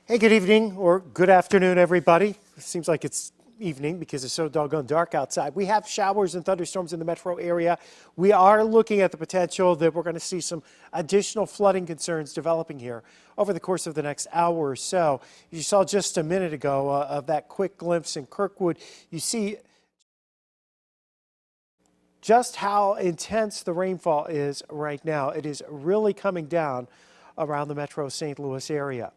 Hey, good evening or good afternoon, everybody. It seems like it's evening because it's so doggone dark outside. We have showers and thunderstorms in the metro area. We are looking at the potential that we're going to see some additional flooding concerns developing here over the course of the next hour or so. You saw just a minute ago of that quick glimpse in Kirkwood. You see just how intense the rainfall is right now. It is really coming down around the metro St. Louis area.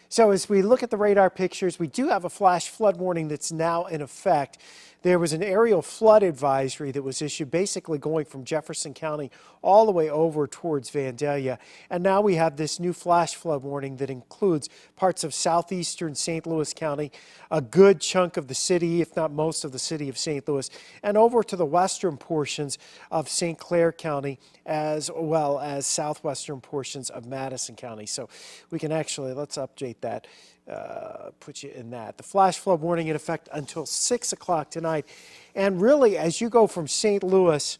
So as we look at the radar pictures, we do have a flash flood warning that's now in effect. There was an aerial flood advisory that was issued basically going from Jefferson County all the way over towards Vandalia. And now we have this new flash flood warning that includes parts of southeastern St. Louis County, a good chunk of the city, if not most of the city of St. Louis, and over to the western portions of St. Clair County, as well as southwestern portions of Madison County. So we can actually, let's update that. Put you in that. The flash flood warning in effect until 6 o'clock tonight. And really, as you go from St. Louis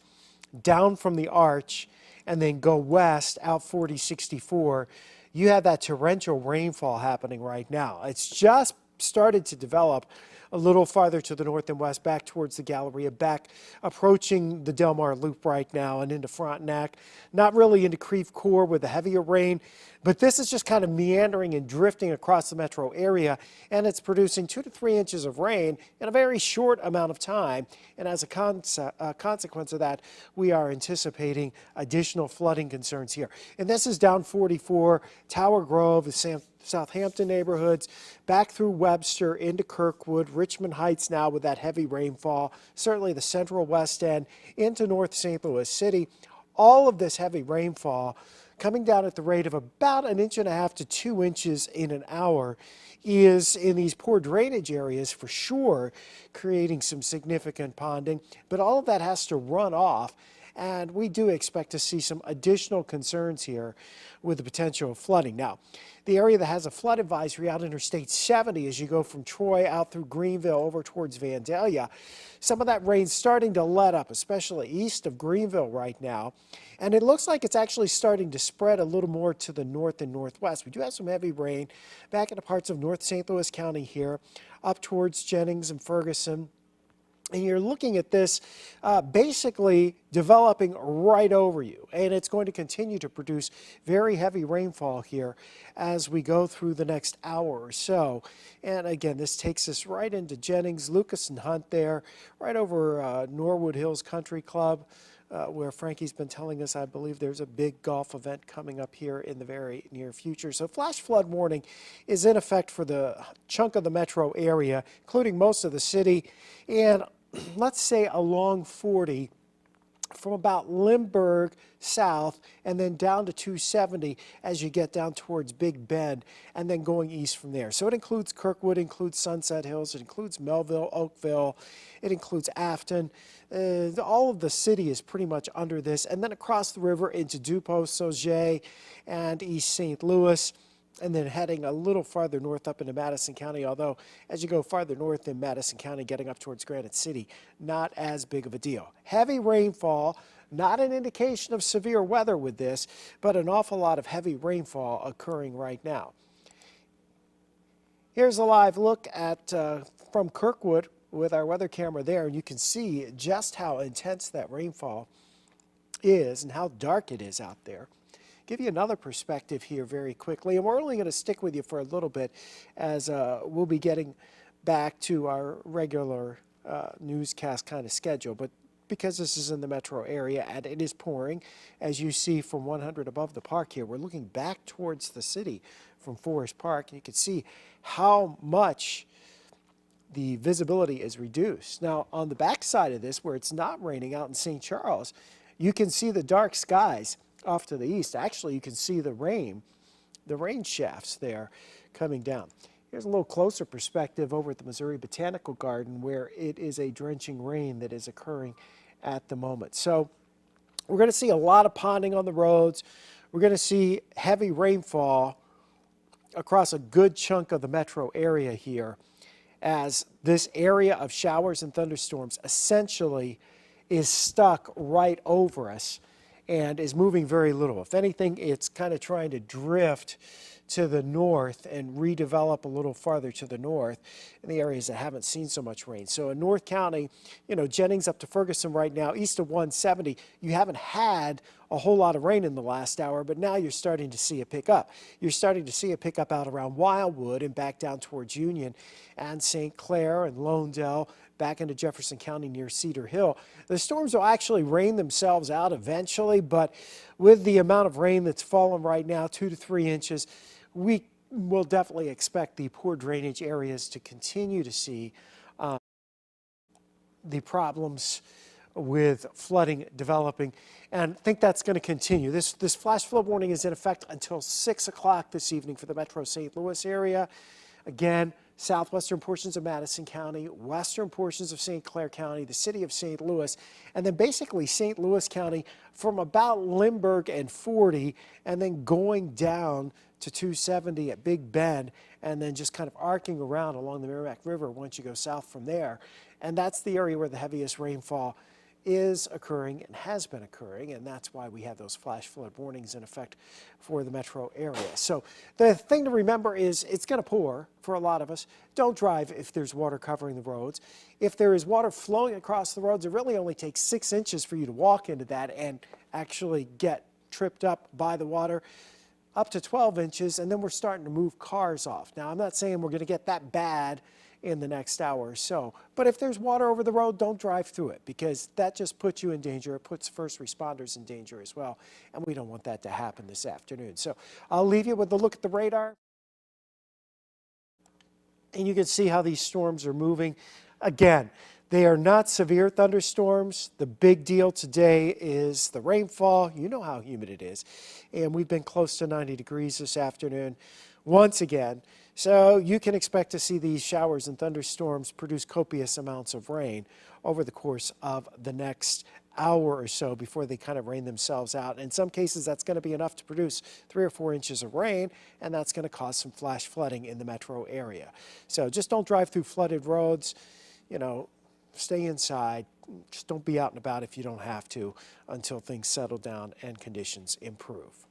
down from the Arch and then go west out 4064, you have that torrential rainfall happening right now. It's just started to develop a little farther to the north and west, back towards the Galleria, back approaching the Del Mar Loop right now and into Frontenac. Not really into Creve Coeur with the heavier rain, but this is just kind of meandering and drifting across the metro area, and it's producing 2 to 3 inches of rain in a very short amount of time. And as a consequence of that, we are anticipating additional flooding concerns here. And this is down 44, Tower Grove, the Southampton neighborhoods, back through Webster into Kirkwood, Richmond Heights now with that heavy rainfall, certainly the central west end into North St. Louis City. All of this heavy rainfall coming down at the rate of about 1.5 inches to 2 inches in an hour is in these poor drainage areas for sure, creating some significant ponding, but all of that has to run off. And we do expect to see some additional concerns here with the potential of flooding. Now, the area that has a flood advisory out Interstate 70 as you go from Troy out through Greenville over towards Vandalia, some of that rain's starting to let up, especially east of Greenville right now. And it looks like it's actually starting to spread a little more to the north and northwest. We do have some heavy rain back into parts of North St. Louis County here, up towards Jennings and Ferguson. And you're looking at this basically developing right over you. And it's going to continue to produce very heavy rainfall here as we go through the next hour or so. And again, this takes us right into Jennings, Lucas and Hunt there, right over Norwood Hills Country Club, where Frankie's been telling us, I believe there's a big golf event coming up here in the very near future. So flash flood warning is in effect for the chunk of the metro area, including most of the city, and let's say along 40 from about Lindbergh south and then down to 270 as you get down towards Big Bend and then going east from there. So it includes Kirkwood, includes Sunset Hills, it includes Melville, Oakville, it includes Afton. All of the city is pretty much under this. And then across the river into Dupont, Sauget, and East St. Louis. And then heading a little farther north up into Madison County, although as you go farther north in Madison County, getting up towards Granite City, not as big of a deal. Heavy rainfall, not an indication of severe weather with this, but an awful lot of heavy rainfall occurring right now. Here's a live look at from Kirkwood with our weather camera there, and you can see just how intense that rainfall is and how dark it is out there. Give you another perspective here very quickly, and we're only going to stick with you for a little bit as we'll be getting back to our regular newscast kind of schedule. But because this is in the metro area and it is pouring, as you see from 100 above the park here, we're looking back towards the city from Forest Park, and you can see how much the visibility is reduced. Now, on the back side of this, where it's not raining out in St. Charles, you can see the dark skies off to the east. Actually, you can see the rain shafts there coming down. Here's a little closer perspective over at the Missouri Botanical Garden, where it is a drenching rain that is occurring at the moment. So we're going to see a lot of ponding on the roads. We're going to see heavy rainfall across a good chunk of the metro area here, as this area of showers and thunderstorms essentially is stuck right over us. and is moving very little. If anything, it's kind of trying to drift to the north and redevelop a little farther to the north in the areas that haven't seen so much rain. So in North County, Jennings up to Ferguson right now, east of 170, you haven't had a whole lot of rain in the last hour, but now you're starting to see it pick up. You're starting to see it pick up out around Wildwood and back down towards Union and St. Clair and Lonedale, back into Jefferson County near Cedar Hill. The storms will actually rain themselves out eventually, but with the amount of rain that's fallen right now, 2 to 3 inches, we will definitely expect the poor drainage areas to continue to see the problems with flooding developing, and I think that's going to continue. This flash flood warning is in effect until 6 o'clock this evening for the Metro St. Louis area. Again, southwestern portions of Madison County, western portions of St. Clair County, the city of St. Louis, and then basically St. Louis County from about Lindbergh and 40, and then going down to 270 at Big Bend, and then just kind of arcing around along the Merrimack River once you go south from there. And that's the area where the heaviest rainfall is occurring and has been occurring, and that's why we have those flash flood warnings in effect for the metro area. So the thing to remember is it's going to pour for a lot of us. Don't drive if there's water covering the roads. If there is water flowing across the roads, it really only takes 6 inches for you to walk into that and actually get tripped up by the water, up to 12 inches, and then we're starting to move cars off. Now, I'm not saying we're going to get that bad in the next hour or so, but if there's water over the road, don't drive through it, because that just puts you in danger. It puts first responders in danger as well, and we don't want that to happen this afternoon. So I'll leave you with a look at the radar, and you can see how these storms are moving. Again, they are not severe thunderstorms. The big deal today is the rainfall. You know how humid it is, and we've been close to 90 degrees this afternoon once again. So you can expect to see these showers and thunderstorms produce copious amounts of rain over the course of the next hour or so before they kind of rain themselves out. In some cases, that's going to be enough to produce 3 or 4 inches of rain, and that's going to cause some flash flooding in the metro area. So just don't drive through flooded roads. Stay inside. Just don't be out and about if you don't have to until things settle down and conditions improve.